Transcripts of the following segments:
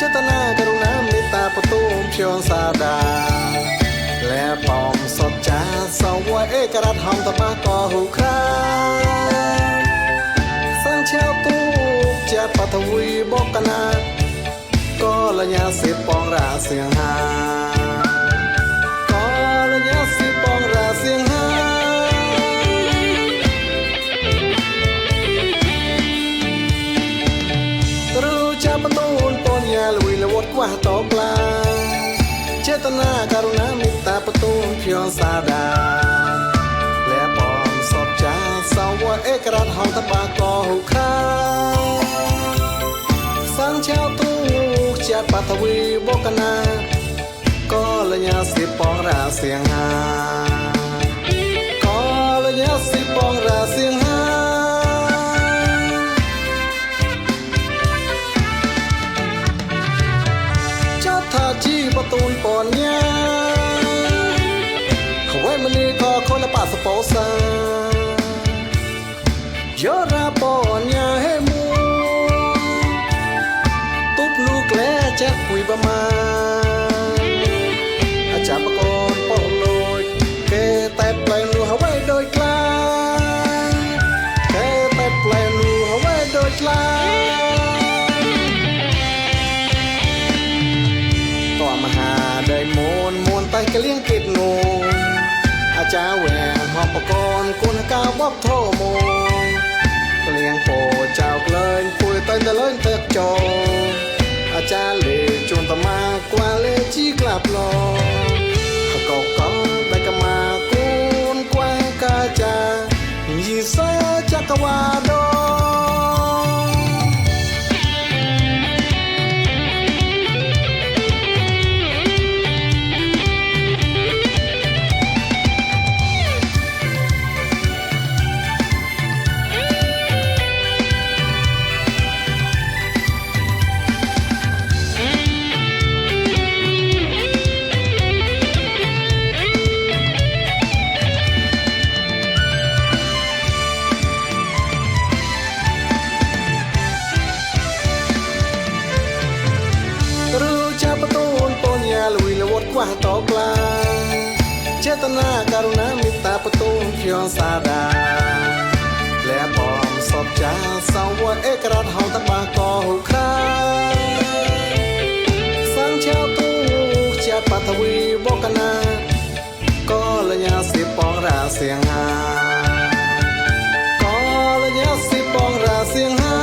ចេតនាករុណាមេត្តាបទុមភឿងសាដាលែបំសុតចាសវ័យឯករ៉ាត់ហំតបាកោហ៊ូខ្រាសាំងឆៅទូជាបតវីបកណាក៏លញ្ញាសិបងរាសៀងហាក៏លញ្ញាសិបងរាសៀងហាបតូនពនញាលវីលវត្តខ្វះតក្លាចេតនាករុណាមេត្តាបទុមភឿងសាដាលែបំសពចាសវ័យឯករ៉ាត់ហំតបាកោហ៊ូខ្រាសាំងឆៅទូជាបតវីបកណាក៏លញ្ញាសិបងរាសៀងហាក៏លញ្ញាសិបងរាសៀងហាជីបតូនពនញាខ្វែមនីក៏ខលប៉ាសពោសាយោរាពនញាហេមូទុបនូក្លែចាក់គួយបមាអាចាបកូនពលូចគេតែប្លែងនោះហើយដោយខ្លាគេតែប្លែងនោះហើយដោយខ្លាមហាได้มูนไตกะเลี้ยงกิดนูอาจารย์แหวงหอบประกรณ์กุนกาวบอกโทโมเลี้ยงโปเจ้าเลินปุยเต้นตะเลินเตกโจอาจารย์เลจุนตะมากว่าเลจีกลับลอเขาก็ได้กะมากุนกว่ากาจายีเซจักรวาโดខ្វះតក្លាចេតនាករុណាមេត្តាបទុមភឿងសាដាលែបំសពចាសវ័យឯករ៉ាត់ហំតបាកោហ៊ូខ្រាសាំងឆៅទូជាបតវីបកណាក៏លញ្ញាសិបងរាសៀងហាក៏លញ្ញាសិបងរាសៀងហា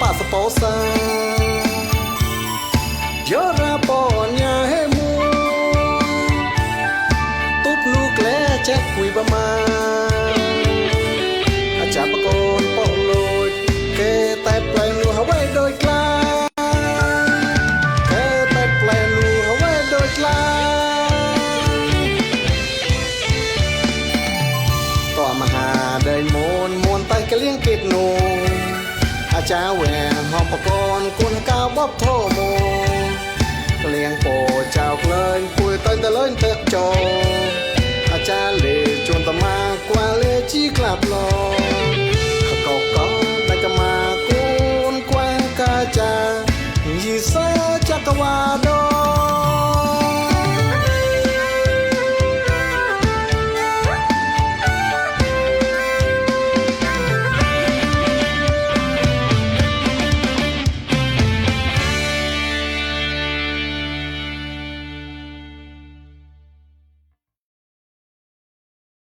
ប៉ាសពោសាយោរាពនញាហេមូទុបនូក្លែចាក់គួយបមាអាចាបកូនពលូចគេតែប្លែងនោះហើយដោយខ្លាគេតែប្លែងនោះហើយដោយខ្លាតមហាได้มูนไตกะเลี้ยงกิดนูอาจารย์แหวงหอบประกรณ์กุนกาวบอกโทโมเลี้ยงโปเจ้าเลินปุยเต้นตะเลินเตกโจอาจารย์เลจวนตะมากว่าเลจีกลับลอ